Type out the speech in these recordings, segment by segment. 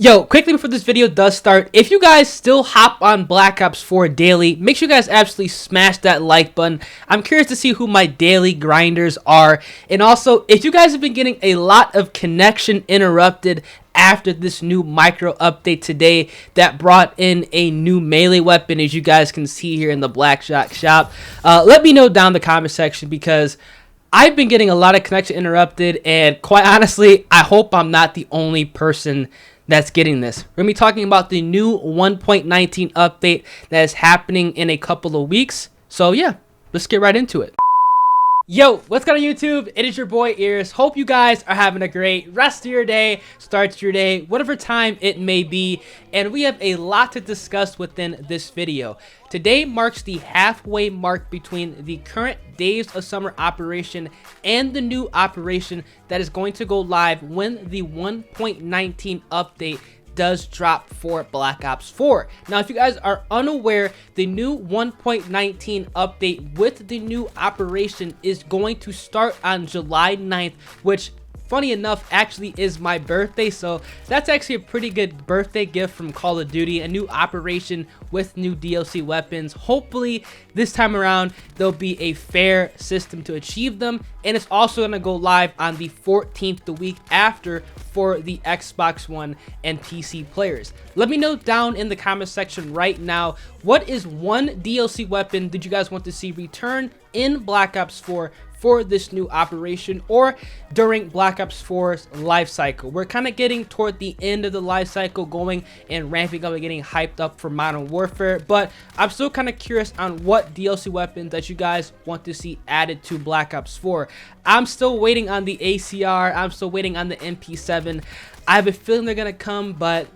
Yo, quickly before this video does start, if you guys still hop on Black Ops 4 daily, make sure you guys absolutely smash that like button. I'm curious to see who my daily grinders are. And also, if you guys have been getting a lot of connection interrupted after this new micro update today that brought in a new melee weapon, as you guys can see here in the Blackshot shop, let me know down in the comment section, because I've been getting a lot of connection interrupted, and quite honestly, I hope I'm not the only person that's getting this. We're going to be talking about the new 1.19 update that is happening in a couple of weeks. So yeah, let's get right into it. Yo, what's going on YouTube? It is your boy Ears. Hope you guys are having a great rest of your day, start to your day, whatever time it may be. And we have a lot to discuss within this video. Today marks the halfway mark between the current Days of Summer operation and the new operation that is going to go live when the 1.19 update does drop for Black Ops 4. Now, if you guys are unaware, the new 1.19 update with the new operation is going to start on July 9th, which, funny enough, actually is my birthday. So that's actually a pretty good birthday gift from Call of Duty, a new operation with new DLC weapons. Hopefully this time around there'll be a fair system to achieve them, and it's also going to go live on the 14th, the week after, for the Xbox One and PC players. Let me know down in the comment section right now, what is one DLC weapon did you guys want to see return in Black Ops 4 for this new operation, or during Black Ops 4's life cycle? We're kind of getting toward the end of the life cycle, going and ramping up and getting hyped up for Modern Warfare, but I'm still kind of curious on what DLC weapons that you guys want to see added to Black Ops 4. I'm still waiting on the ACR, I'm still waiting on the MP7. I have a feeling they're gonna come, but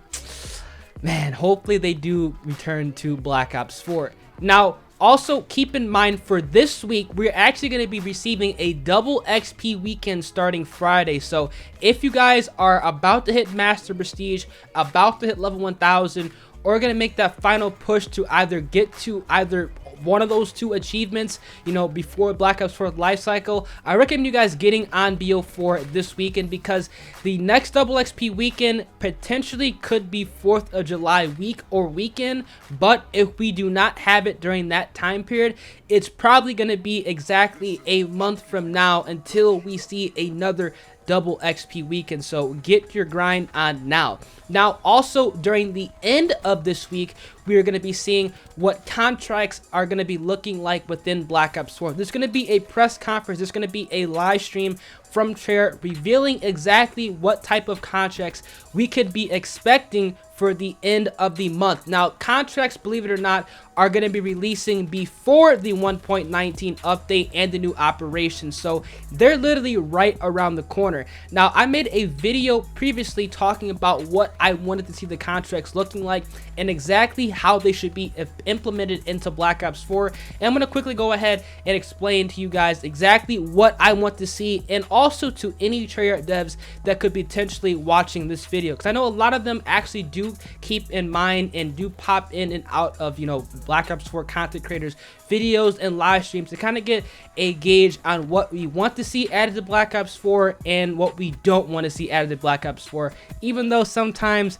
man, hopefully they do return to Black Ops 4. Now, also, keep in mind, for this week, we're actually going to be receiving a double XP weekend starting Friday. So if you guys are about to hit Master Prestige, about to hit level 1000, or going to make that final push to either get to either one of those two achievements, you know, before Black Ops 4 life cycle, I recommend you guys getting on BO4 this weekend, because the next double XP weekend potentially could be 4th of July week or weekend. But if we do not have it during that time period, it's probably going to be exactly a month from now until we see another double XP weekend. So get your grind on now. Now, also during the end of this week, we are going to be seeing what contracts are going to be looking like within Black Ops 4. There's going to be a press conference. There's going to be a live stream from Treyarch revealing exactly what type of contracts we could be expecting for the end of the month. Now, contracts, believe it or not, are going to be releasing before the 1.19 update and the new operation. So they're literally right around the corner. Now, I made a video previously talking about what I wanted to see the contracts looking like and exactly how they should be implemented into Black Ops 4. And I'm going to quickly go ahead and explain to you guys exactly what I want to see, and also to any Treyarch devs that could be potentially watching this video, because I know a lot of them actually do keep in mind and do pop in and out of, you know, Black Ops 4 content creators videos and live streams to kind of get a gauge on what we want to see added to Black Ops 4 and what we don't want to see added to Black Ops 4, even though sometimes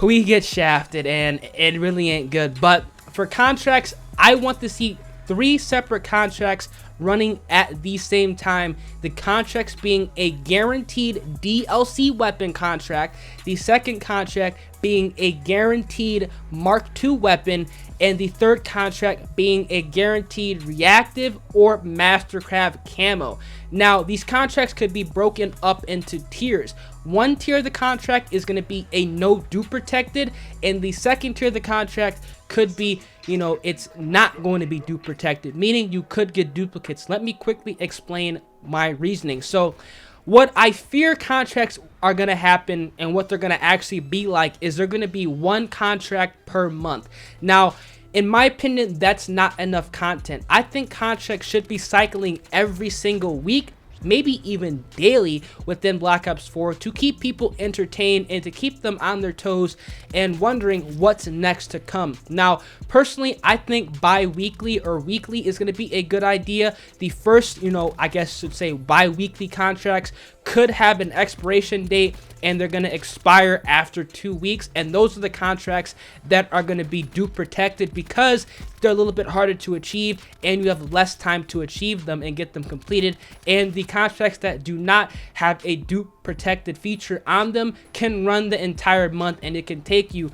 we get shafted and it really ain't good. But for contracts, I want to see 3 separate contracts running at the same time. The contracts being a guaranteed DLC weapon contract, the second contract being a guaranteed Mark II weapon, and the third contract being a guaranteed reactive or mastercraft camo. Now, these contracts could be broken up into tiers. One tier of the contract is going to be a no dupe protected, and the second tier of the contract could be, you know, it's not going to be dupe protected, meaning you could get duplicates. Let me quickly explain my reasoning. So what I fear contracts are going to happen, and what they're going to actually be like, is they're going to be one contract per month. Now, in my opinion, that's not enough content. I think contracts should be cycling every single week, maybe even daily, within Black Ops 4 to keep people entertained and to keep them on their toes and wondering what's next to come. Now, personally, I think bi-weekly or weekly is going to be a good idea. The first, I guess should say bi-weekly contracts could have an expiration date and they're going to expire after 2 weeks. And those are the contracts that are going to be dupe protected because they're a little bit harder to achieve and you have less time to achieve them and get them completed. And the contracts that do not have a dupe protected feature on them can run the entire month, and it can take you,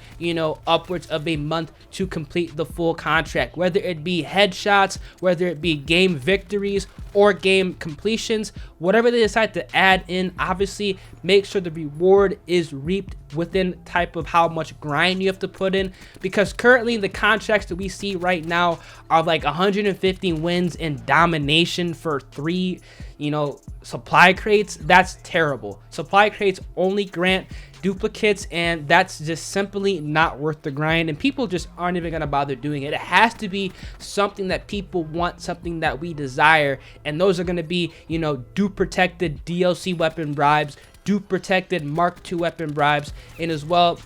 upwards of a month to complete the full contract, whether it be headshots, whether it be game victories or game completions. Whatever they decide to add in, obviously make sure the reward is reaped within type of how much grind you have to put in, because currently the contracts that we see right now are like 150 wins and domination for 3 supply crates. That's terrible. Supply crates only grant duplicates, and that's just simply not worth the grind, and people just aren't even gonna bother doing it. It has to be something that people want, something that we desire, and those are gonna be dupe protected DLC weapon bribes, dupe protected Mark II weapon bribes, and as well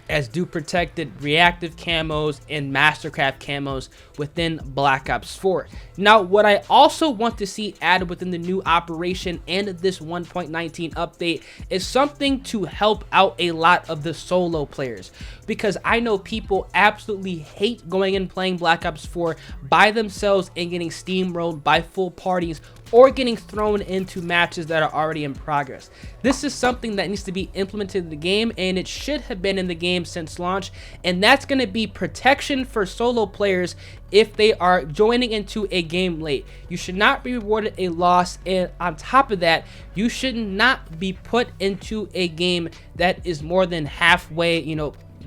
as dupe protected reactive camos and mastercraft camos within Black Ops 4. Now, what I also want to see added within the new operation and this 1.19 update is something to help out a lot of the solo players, because I know people absolutely hate going and playing Black Ops 4 by themselves and getting steamrolled by full parties or getting thrown into matches that are already in progress. This is something that needs to be implemented in the game, and it should have been in the game since launch, and that's going to be protection for solo players if they are joining into a game late. You should not be rewarded a loss, and on top of that, you should not be put into a game that is more than halfway,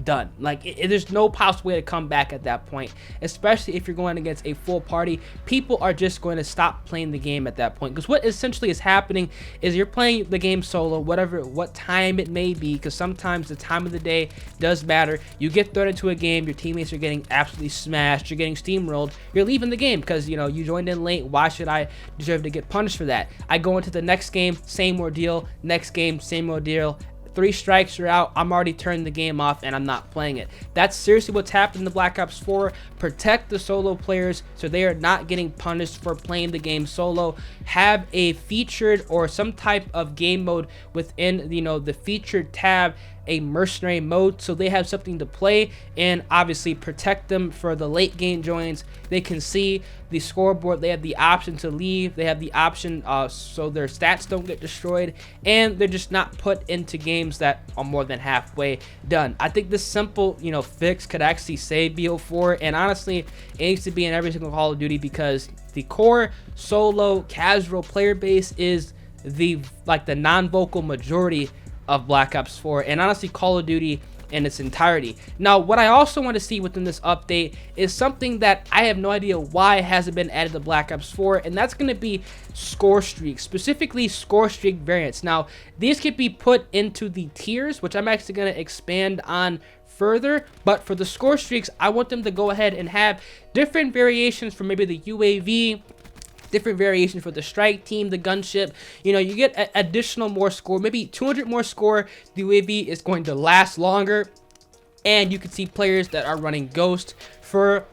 done. Like, there's no possible way to come back at that point, especially if you're going against a full party. People are just going to stop playing the game at that point, because what essentially is happening is you're playing the game solo, what time it may be, because sometimes the time of the day does matter. You get thrown into a game, your teammates are getting absolutely smashed, you're getting steamrolled, you're leaving the game because you joined in late. Why should I deserve to get punished for that? I go into the next game, same ordeal, next game, same ordeal. 3 strikes, you're out. I'm already turning the game off and I'm not playing it. That's seriously what's happened in the Black Ops 4. Protect the solo players so they are not getting punished for playing the game solo. Have a featured or some type of game mode within the featured tab, a mercenary mode, so they have something to play, and obviously protect them for the late game joins. They can see the scoreboard, they have the option to leave, they have the option so their stats don't get destroyed, and they're just not put into games that are more than halfway done. I think this simple fix could actually save BO4, and honestly it needs to be in every single Call of Duty, because the core solo casual player base is the non-vocal majority of Black Ops 4, and honestly Call of Duty in its entirety. Now, what I also want to see within this update is something that I have no idea why hasn't been added to Black Ops 4, and that's going to be score streaks, specifically score streak variants. Now, these could be put into the tiers, which I'm actually going to expand on further, but for the score streaks, I want them to go ahead and have different variations for maybe the UAV, different variations for the strike team, the gunship. You get additional more score, maybe 200 more score. The UAV is going to last longer, and you can see players that are running Ghost for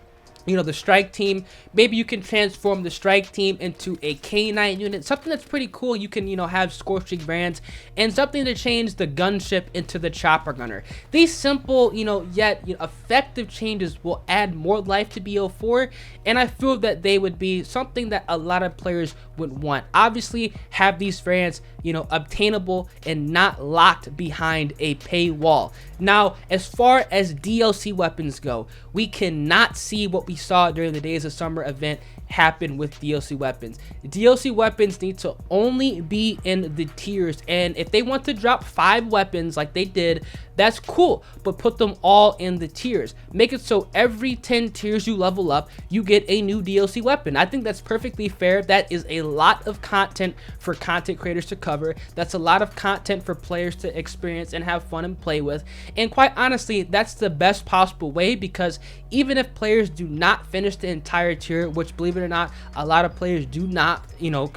the strike team. Maybe you can transform the strike team into a K9 unit, something that's pretty cool. You can have score streak variants, and something to change the gunship into the chopper gunner. These simple yet effective changes will add more life to BO4, and I feel that they would be something that a lot of players would want. Obviously, have these variants obtainable and not locked behind a paywall. Now, as far as DLC weapons go, we cannot see what we saw during the Days of Summer event happen with DLC weapons. DLC weapons need to only be in the tiers, and if they want to drop 5 weapons like they did, that's cool, but put them all in the tiers. Make it so every 10 tiers you level up, you get a new DLC weapon. I think that's perfectly fair. That is a lot of content for content creators to cover. That's a lot of content for players to experience and have fun and play with. And quite honestly, that's the best possible way, because even if players do not finish the entire tier, which believe it or not, a lot of players do not,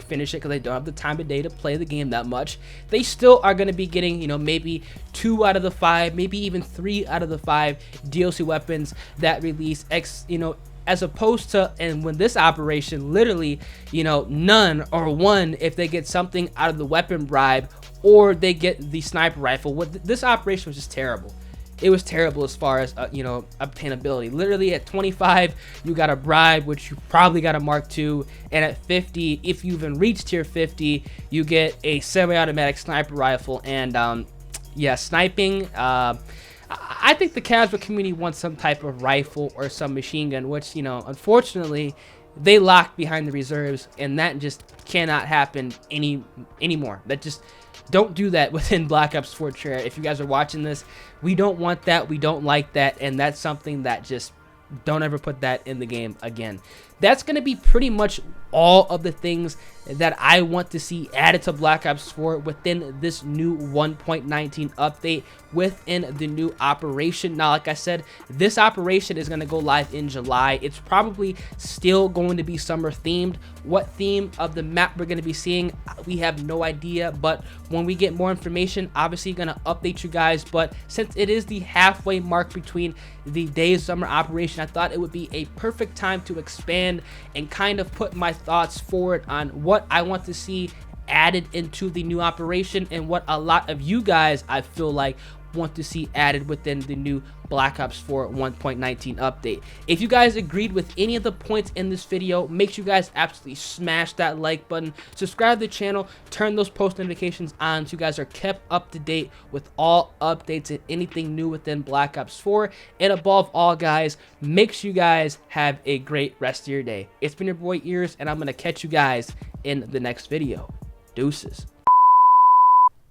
finish it because they don't have the time of day to play the game that much, they still are going to be getting, maybe 2 out of the 5, maybe even 3 out of the 5 DLC weapons that release as opposed to, and when this operation, literally, none or 1 if they get something out of the weapon bribe or they get the sniper rifle. This operation was just terrible. It was terrible as far as obtainability. Literally at 25, you got a bribe, which you probably got a Mark II, and at 50, if you even reach tier 50, you get a semi-automatic sniper rifle. And yeah, sniping. I think the casual community wants some type of rifle or some machine gun, which, unfortunately, they locked behind the reserves, and that just cannot happen anymore. That just don't do that within Black Ops 4 Terra. If you guys are watching this, we don't want that. We don't like that, and that's something that just don't ever put that in the game again. That's going to be pretty much all of the things that I want to see added to Black Ops 4 within this new 1.19 update within the new operation. Now, like I said, this operation is going to go live in July. It's probably still going to be summer themed. What theme of the map we're going to be seeing, we have no idea, but when we get more information, obviously going to update you guys. But since it is the halfway mark between the Days Summer operation, I thought it would be a perfect time to expand and kind of put my thoughts forward on what I want to see added into the new operation and what a lot of you guys, I feel like, want to see added within the new Black Ops 4 1.19 update. If you guys agreed with any of the points in this video, make sure you guys absolutely smash that like button, subscribe to the channel, turn those post notifications on so you guys are kept up to date with all updates and anything new within Black Ops 4. And above all, guys, make sure you guys have a great rest of your day. It's been your boy Ears, and I'm going to catch you guys in the next video. Deuces.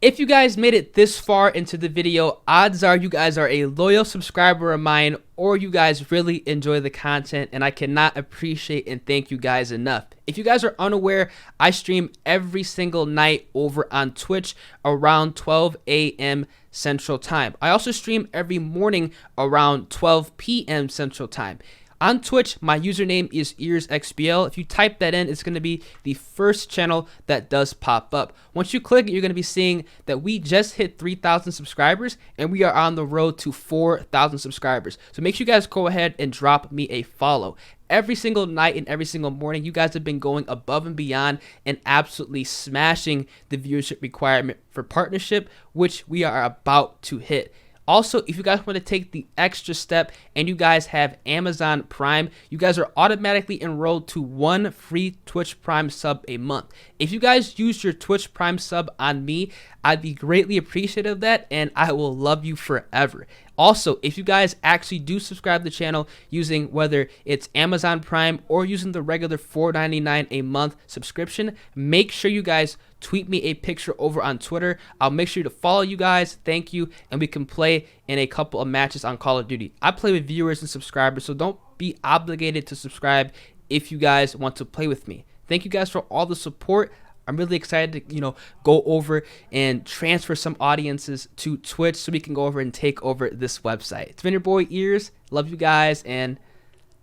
If you guys made it this far into the video, odds are you guys are a loyal subscriber of mine, or you guys really enjoy the content, and I cannot appreciate and thank you guys enough. If you guys are unaware, I stream every single night over on Twitch around 12 a.m. Central Time. I also stream every morning around 12 p.m. Central Time. On Twitch, my username is EarsXBL. If you type that in, it's going to be the first channel that does pop up. Once you click it, you're going to be seeing that we just hit 3,000 subscribers, and we are on the road to 4,000 subscribers. So make sure you guys go ahead and drop me a follow. Every single night and every single morning, you guys have been going above and beyond and absolutely smashing the viewership requirement for partnership, which we are about to hit. Also, if you guys want to take the extra step and you guys have Amazon Prime, you guys are automatically enrolled to one free Twitch Prime sub a month. If you guys use your Twitch Prime sub on me, I'd be greatly appreciative of that, and I will love you forever. Also, if you guys actually do subscribe to the channel using whether it's Amazon Prime or using the regular $4.99 a month subscription, make sure you guys tweet me a picture over on Twitter. I'll make sure to follow you guys. Thank you. And we can play in a couple of matches on Call of Duty. I play with viewers and subscribers, so don't be obligated to subscribe if you guys want to play with me. Thank you guys for all the support. I'm really excited to, go over and transfer some audiences to Twitch so we can go over and take over this website. It's been your boy Ears. Love you guys, and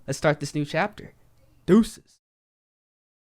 let's start this new chapter. Deuces.